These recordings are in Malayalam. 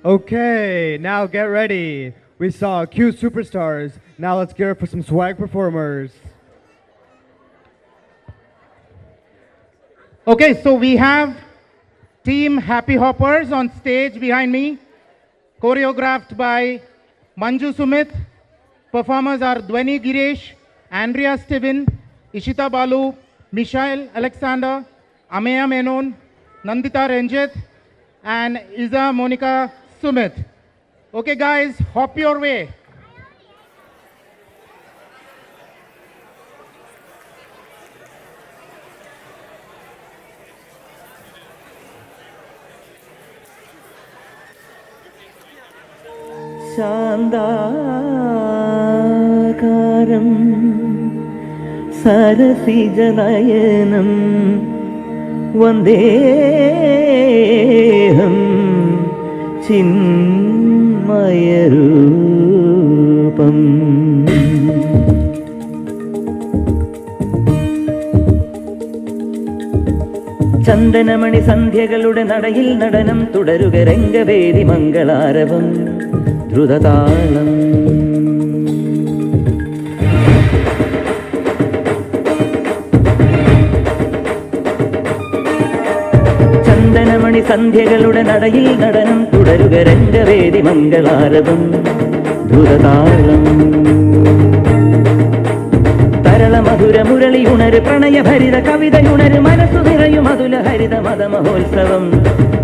Okay, now get ready. We saw cute superstars. Now let's get it for some swag performers. Okay, so we have Team Happy Hoppers on stage behind me, choreographed by Manju Sumit. Performers are Dwani Giresh, Andrea Steven, Ishita Balu, Michael Alexander, Ameya Menon, Nandita Ranjit, and Isa Monica Sumit. Okay, guys, hop your way. ശാന്താകാരം സരസിജനയനം വന്ദേഹം ചിന്മയരൂപം ചന്ദനമണി സന്ധ്യകളുടെ നടയിൽ നടനം തുടരുക രംഗവേദി മംഗളാരവം ദ്രുതതാളം ചന്ദനമണി സന്ധ്യകളുടെ നടയിൽ നടനം തുടരുക രംഗവേദി മംഗളാരവം ദ്രുതതാളം മധുര മുരളി ഉണര് പ്രണയഭരിത കവിതയുണര് മനസ്സു നിറയും മധുല ഹരിത മതമഹോത്സവം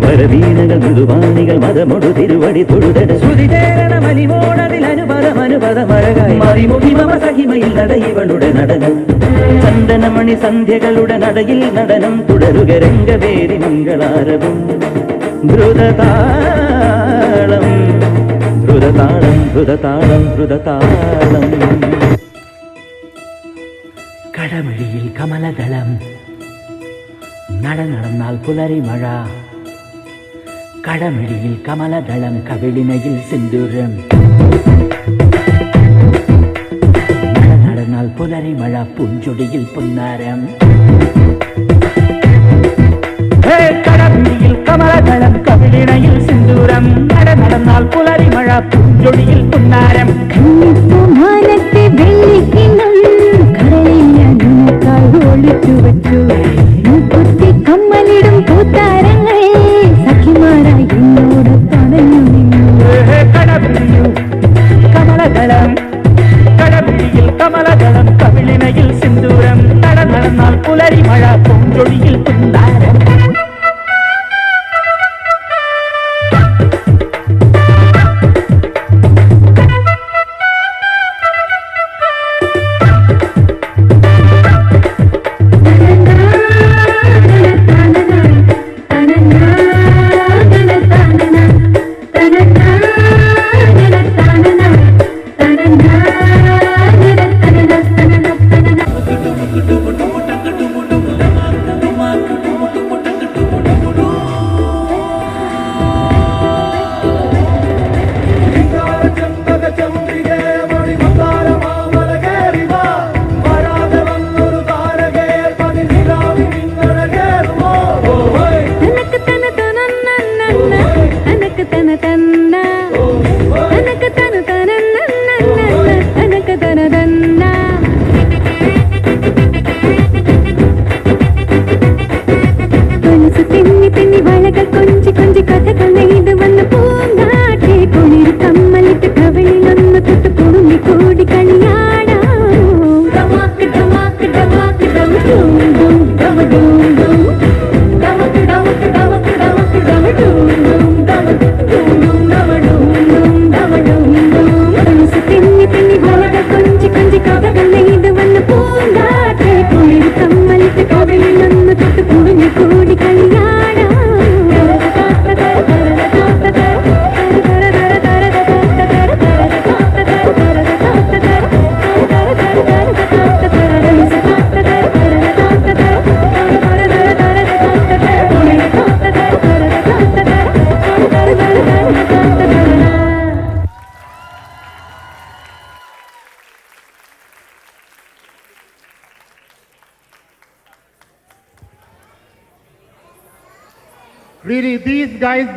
വരവീണകൾ മൃദുവാണികൾ മതമൊടു തിരുവടി തൊഴുതട ശ്രുതിചേരണ മലിമോടതിൽ അനുപദമഴകായി മറിമുഖി മമ സഹിമയിൽ നടയിവളുടെ നടനം ചന്ദനമണി സന്ധ്യകളുടെ നടയിൽ നടനം തുടരുക രംഗവേദി മംഗളാരവും ദ്രുതതാളം ദ്രുതതാളം ദ്രുതതാളം ദ്രുതതാളം കടമിഴിയിൽ കമലദളം നടന്നാൽ പുലരി മഴ കടമിഴിയിൽ കമലദളം കവിളിനയിൽ സിന്ദൂരം നടന്നാൽ പുലരി മഴ പുഞ്ചൊടിയിൽ പുന്നാരം കടമിഴിയിൽ കമലദളം കവിളിനയിൽ സിന്ദൂരം നടന്നാൽ പുലരി മഴ പുഞ്ചൊടിയിൽ പുന്നാരം ഒളിച്ചു വച്ചു കുത്തി കമ്മലിടും പൂത്താരങ്ങൾ സഖിമാരായി എന്നോട് തടഞ്ഞു നിന്നു കടപിടിയിൽ കമലദളം കടപിടിയിൽ കമലദളം കവിളിനയിൽ സിന്ദൂരം നടന്നാൽ പുലരി മഴ പൂഞ്ചൊടിയിൽ പുന്നാരം Really, these guys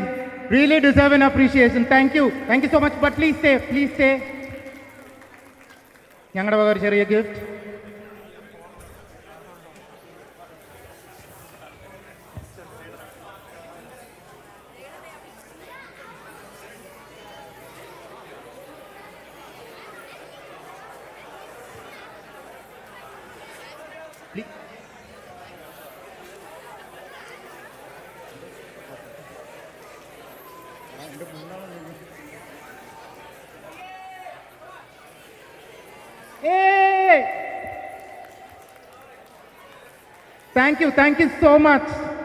really deserve an appreciation. Thank you. Thank you so much. But please stay. Please stay. ഞങ്ങളുടെ വക ഒരു ചെറിയ gift. Hey! Thank you so much.